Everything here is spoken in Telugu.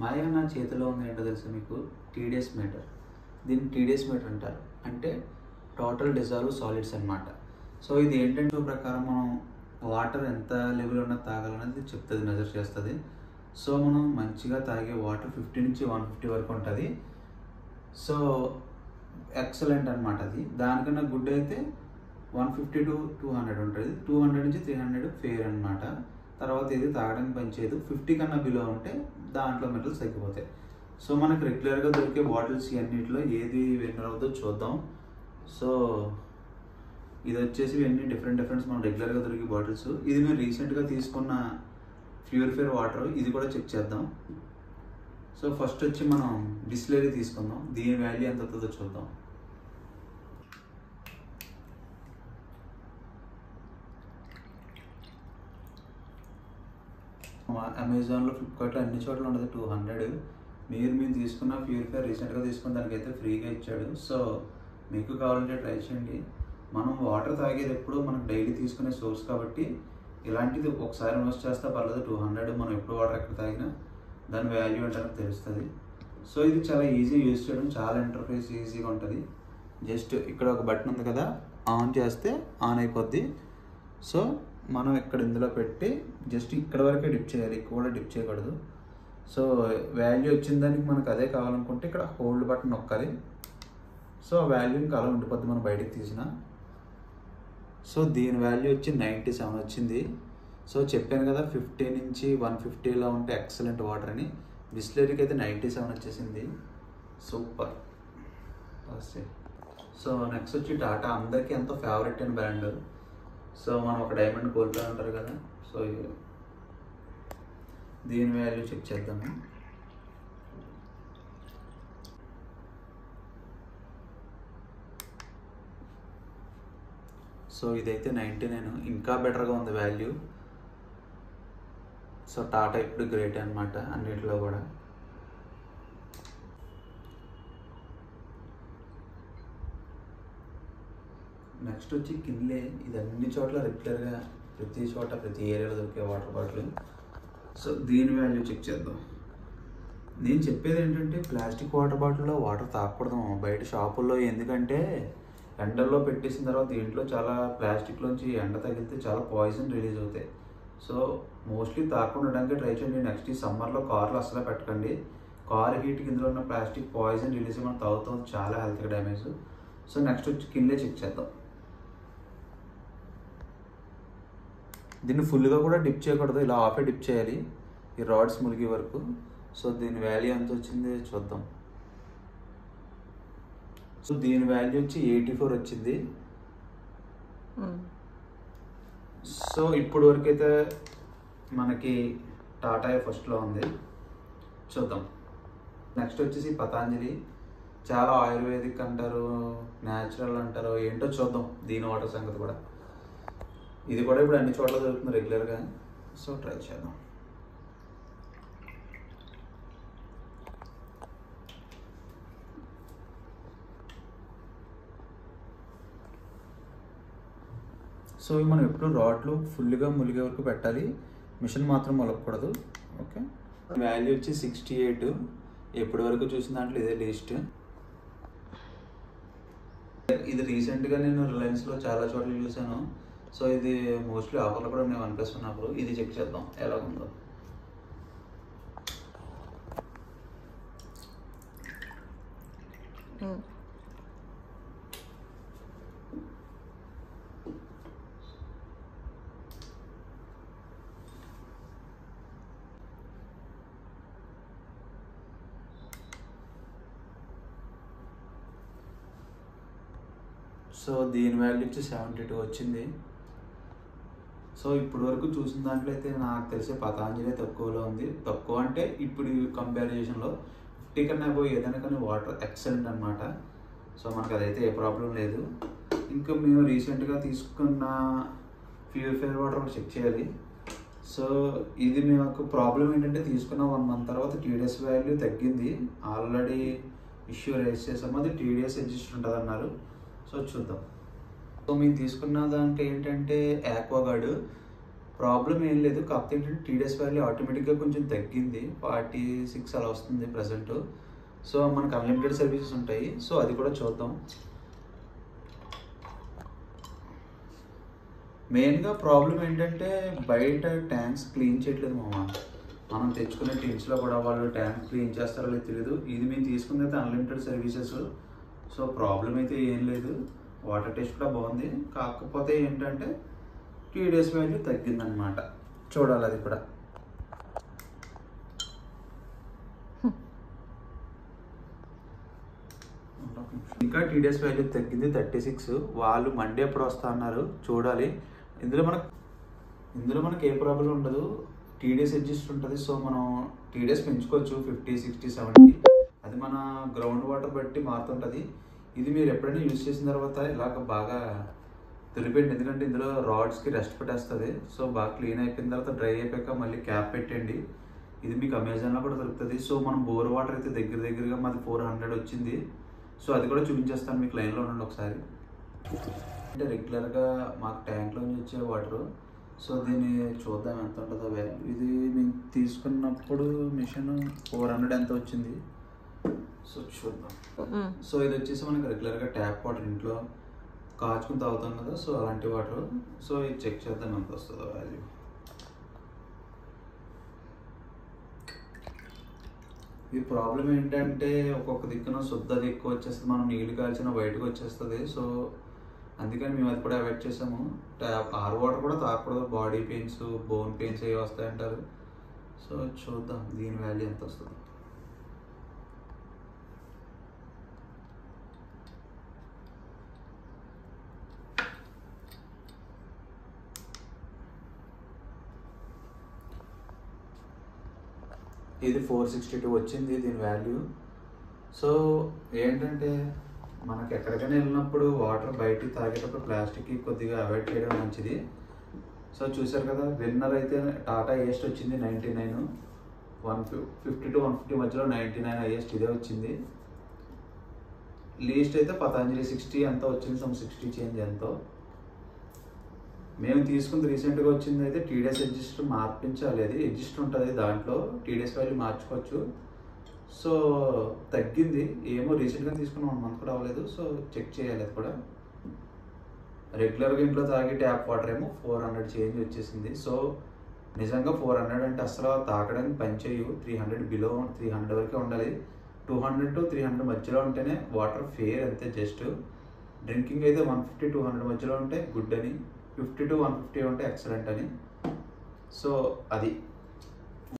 మాయ నా చేతిలో ఉంది ఏంటో తెలుసా మీకు? TDS metre. దీన్ని టీడీఎస్ మీటర్ అంటారు, అంటే టోటల్ డిజాల్వ్ సాలిడ్స్ అనమాట. సో ఇది ఏంటంటే ప్రకారం మనం వాటర్ ఎంత లెవెల్ ఉన్నది తాగాలనేది చెప్తుంది, మెజర్ చేస్తుంది. సో మనం మంచిగా తాగే వాటర్ 50 నుంచి 150 వరకు ఉంటుంది. సో ఎక్సలెంట్ అనమాట. అది దానికన్నా గుడ్ అయితే 150 to 200 ఉంటుంది. 200 నుంచి 300 ఫెయిర్ అనమాట. తర్వాత ఇది తాగడానికి పనిచేయదు. 50 కన్నా బిలో ఉంటే దాంట్లో మినరల్స్ తగ్గిపోతాయి. సో మనకు రెగ్యులర్గా దొరికే బాటిల్స్ అన్నింటిలో ఏది విన్నర్ అవుతుందో చూద్దాం. సో ఇది వచ్చేసి ఇవన్నీ డిఫరెంట్ మనం రెగ్యులర్గా దొరికే బాటిల్స్. ఇది మేము రీసెంట్గా తీసుకున్న ప్యూరిఫైర్ వాటర్, ఇది కూడా చెక్ చేద్దాం. సో ఫస్ట్ వచ్చి మనం బిస్లరీ తీసుకుందాం, దీని వాల్యూ ఎంత అవుతుందో చూద్దాం. అమెజాన్లో, ఫ్లిప్కార్ట్లో అన్ని చోట్ల ఉండదు 200. మేము తీసుకున్న ప్యూరిఫైర్ రీసెంట్గా తీసుకున్న దానికైతే ఫ్రీగా ఇచ్చాడు. సో మీకు కావాలంటే ట్రై చేయండి. మనం వాటర్ తాగేది ఎప్పుడు మనకు డైలీ తీసుకునే సోర్స్ కాబట్టి ఇలాంటిది ఒకసారి ఇన్వెస్ట్ చేస్తే పర్లేదు. 200 మనం ఎప్పుడు వాటర్ ఎక్కడ తాగినా దాని వాల్యూ అంటే తెలుస్తుంది. సో ఇది చాలా ఈజీ యూజ్ చేయడం, చాలా ఇంటర్ఫేస్ ఈజీగా ఉంటుంది. జస్ట్ ఇక్కడ ఒక బటన్ ఉంది కదా, ఆన్ చేస్తే ఆన్ అయిపోద్ది. సో మనం ఇక్కడ ఇందులో పెట్టి జస్ట్ ఇక్కడ వరకే డిప్ చేయాలి, ఎక్కువ కూడా డిప్ చేయకూడదు. సో వాల్యూ వచ్చిన దానికి మనకు అదే కావాలనుకుంటే ఇక్కడ హోల్డ్ బటన్ నొక్కాలి. సో ఆ వాల్యూ ఇంకా అలా ఉండిపోద్ది మనం బయటకు తీసిన. సో దీని వాల్యూ వచ్చి 97 వచ్చింది. సో చెప్పాను కదా 50 నుంచి 150లో ఉంటే ఎక్సలెంట్ వాటర్ అని. బిస్లరీకి అయితే 97 వచ్చేసింది. సూపర్. సో నెక్స్ట్ వచ్చి టాటా, అందరికీ ఎంతో ఫేవరెట్ అయిన బ్రాండ్. సో మనం ఒక డైమండ్ కోల్పోయి ఉంటారు కదా, సో దీని వాల్యూ చెక్ చేద్దాము. సో ఇదైతే 99, ఇంకా బెటర్గా ఉంది వాల్యూ. సో టాటా ఇప్పుడు గ్రేట్ అనమాట అన్నిటిలో కూడా. నెక్స్ట్ వచ్చి కిన్లే, ఇది అన్ని చోట్ల రెగ్యులర్గా ప్రతి చోట ప్రతి ఏరియాలో దొరికే వాటర్ బాటిల్. సో దీని వాల్యూ చెక్ చేద్దాం. నేను చెప్పేది ఏంటంటే ప్లాస్టిక్ వాటర్ బాటిల్లో వాటర్ తాగకూడదు బయట షాపుల్లో. ఎందుకంటే ఎండల్లో పెట్టేసిన తర్వాత దీంట్లో చాలా ప్లాస్టిక్లోంచి ఎండ తగిలితే చాలా పాయిజన్ రిలీజ్ అవుతాయి. సో మోస్ట్లీ తాగకుండా ఉండడానికి ట్రై చేయండి. నెక్స్ట్ ఈ సమ్మర్లో కార్లో అసలు పెట్టకండి. కార్ హీట్కి ఇందులో ఉన్న ప్లాస్టిక్ పాయిజన్ రిలీజ్ మనం తాగుతాం, చాలా హెల్త్కి డ్యామేజ్. సో నెక్స్ట్ వచ్చి కిన్లే చెక్ చేద్దాం. దీన్ని ఫుల్గా కూడా డిప్ చేయకూడదు, ఇలా హాఫే డిప్ చేయాలి ఈ రాడ్స్ ములిగే వరకు. సో దీని వాల్యూ ఎంత వచ్చింది చూద్దాం. సో దీని వాల్యూ వచ్చి 84 వచ్చింది. సో ఇప్పుడు వరకు అయితే మనకి టాటా ఫస్ట్లో ఉంది, చూద్దాం. నెక్స్ట్ వచ్చేసి పతాంజలి, చాలా ఆయుర్వేదిక్ అంటారు, న్యాచురల్ అంటారు, ఏంటో చూద్దాం దీని వాటర్ సంగతి కూడా. ఇది కూడా ఇప్పుడు అన్ని చోట్ల దొరుకుతుంది రెగ్యులర్గా. సో ట్రై చేద్దాం. సో మనం ఎప్పుడు రాడ్లు ఫుల్గా ములిగే వరకు పెట్టాలి, మిషన్ మాత్రం మొలకూడదు. ఓకే, వాల్యూ వచ్చి 68. ఎప్పటి వరకు చూసిన దాంట్లో ఇదే లీస్ట్. ఇది రీసెంట్గా నేను రిలయన్స్లో చాలా చోట్ల చూసాను. సో ఇది మోస్ట్లీ ఆఫర్లో కూడా ఉన్నాయి OnePlus ఉన్నప్పుడు. ఇది చెక్ చేద్దాం ఎలా ఉందో. సో దీని వాల్యూ వచ్చి 72 వచ్చింది. సో ఇప్పుడు వరకు చూసిన దాంట్లో అయితే నాకు తెలిసే పతాంజలి తక్కువలో ఉంది. తక్కువ అంటే ఇప్పుడు కంపారిజన్లో 50 కన్నా పోయి ఏదైనా కానీ వాటర్ ఎక్సలెంట్ అనమాట. సో మనకు అదైతే ఏ ప్రాబ్లం లేదు. ఇంకా మేము రీసెంట్గా తీసుకున్న ప్యూరిఫైర్ వాటర్ కూడా చెక్ చేయాలి. సో ఇది మాకు ప్రాబ్లం ఏంటంటే తీసుకున్న 1 month తర్వాత టీడీఎస్ వాల్యూ తగ్గింది. ఆల్రెడీ ఇష్యూ రేస్ చేసాము, అది టీడీఎస్ అడ్జస్ట్ ఉంటుంది అన్నారు. సో చూద్దాం. సో మేము తీసుకున్న దాంట్లో ఏంటంటే ఆక్వాగార్డ్ ప్రాబ్లం ఏం లేదు, కాకపోతే ఏంటంటే టీడీఎస్ వాల్యూ ఆటోమేటిక్గా కొంచెం తగ్గింది, 46 అలా వస్తుంది ప్రజెంట్. సో మనకు అన్లిమిటెడ్ సర్వీసెస్ ఉంటాయి, సో అది కూడా చూద్దాం. మెయిన్గా ప్రాబ్లం ఏంటంటే బయట ట్యాంక్స్ క్లీన్ చేయట్లేదు మామ. మనం తెచ్చుకునే టిన్స్లో కూడా వాళ్ళు ట్యాంక్ క్లీన్ చేస్తారో లేదు తెలియదు. ఇది మేము తీసుకున్నది అయితే అన్లిమిటెడ్ సర్వీసెస్, సో ప్రాబ్లం అయితే ఏం లేదు. వాటర్ టేస్ట్ కూడా బాగుంది, కాకపోతే ఏంటంటే టీడీఎస్ వాల్యూ తగ్గిందనమాట. చూడాలి అది కూడా. ఇంకా టీడీఎస్ వాల్యూ తగ్గింది 36. వాళ్ళు మండే ఎప్పుడు వస్తా అన్నారు, చూడాలి. ఇందులో మనకు ఏ ప్రాబ్లం ఉండదు, టీడీఎస్ అడ్జస్ట్ ఉంటుంది. సో మనం టీడీఎస్ పెంచుకోవచ్చు 50, 60, 70, అది మన గ్రౌండ్ వాటర్ బట్టి మారుతుంటుంది. ఇది మీరు ఎప్పుడైనా యూజ్ చేసిన తర్వాత ఇలాగ బాగా తులిపేయండి, ఎందుకంటే ఇందులో రాడ్స్కి రెస్ట్ పెట్టేస్తుంది. సో బాగా క్లీన్ అయిపోయిన తర్వాత డ్రై అయిపోయాక మళ్ళీ క్యాప్ పెట్టండి. ఇది మీకు అమెజాన్లో కూడా దొరుకుతుంది. సో మనం బోర్ వాటర్ అయితే దగ్గరగా మాది 400 వచ్చింది. సో అది కూడా చూపించేస్తాను మీకు, లైన్లో ఉండండి ఒకసారి. అంటే రెగ్యులర్గా మాకు ట్యాంక్లో నుంచి వచ్చే వాటర్, సో దీన్ని చూద్దాం ఎంత ఉంటుందో వాల్యూ. ఇది మేము తీసుకున్నప్పుడు మిషన్ 400 ఎంత వచ్చింది, సో చూద్దాం. సో ఇది వచ్చేసి మనకి రెగ్యులర్గా ట్యాప్ వాటర్ ఇంట్లో కాచుకుని తాగుతాం కదా, సో అలాంటి వాటర్. సో ఇది చెక్ చేద్దాం ఎంత వస్తుందో వాల్యూ. ఈ ప్రాబ్లం ఏంటంటే ఒక్కొక్క దిక్కున శుద్ధది ఎక్కువ వచ్చేస్తుంది, మనం నీళ్ళు కాల్చిన బయటకు వచ్చేస్తుంది. సో అందుకని మేము అది కూడా అవాయిడ్ చేసాము. ఆర్ వాటర్ కూడా తాగకూడదు, బాడీ పెయిన్స్, బోన్ పెయిన్స్ అవి వస్తాయంటారు. సో చూద్దాం దీని వాల్యూ ఎంత వస్తుంది. ఇది 462 వచ్చింది దీని వాల్యూ. సో ఏంటంటే మనకు ఎక్కడికైనా వెళ్ళినప్పుడు వాటర్ బయటికి తాగేటప్పుడు ప్లాస్టిక్కి కొద్దిగా అవాయిడ్ చేయడం మంచిది. సో చూసారు కదా, విన్నర్ అయితే టాటా హైయెస్ట్ వచ్చింది 99, 150 to 150 మధ్యలో 99 హైయెస్ట్ ఇదే వచ్చింది. లీస్ట్ అయితే పతాంజలి 60 ఎంత వచ్చింది, 60 చేంజ్ ఎంతో. మేము తీసుకుంది రీసెంట్గా వచ్చింది అయితే టీడీఎస్ అడ్జస్ట్ మార్పించాలి, అది అడ్జస్ట్ ఉంటుంది దాంట్లో, టీడీఎస్ వాల్యూ మార్చుకోవచ్చు. సో తగ్గింది ఏమో, రీసెంట్గా తీసుకున్నాం 1 మంత్ కూడా అవ్వలేదు. సో చెక్ చేయాలి అది కూడా. రెగ్యులర్గా ఇంట్లో తాగే ట్యాప్ వాటర్ ఏమో 400 చేంజ్ వచ్చేసింది. సో నిజంగా 400 అంటే అసలు తాగడానికి పనిచేయు, 300 బిలో 300 వరకే ఉండాలి. 200 to 300 మధ్యలో ఉంటేనే వాటర్ ఫేర్, అంతే. జస్ట్ డ్రింకింగ్ అయితే 150, 200 మధ్యలో ఉంటే గుడ్ అని, 50 to 150 ఉంటే ఎక్సలెంట్ అని. సో అది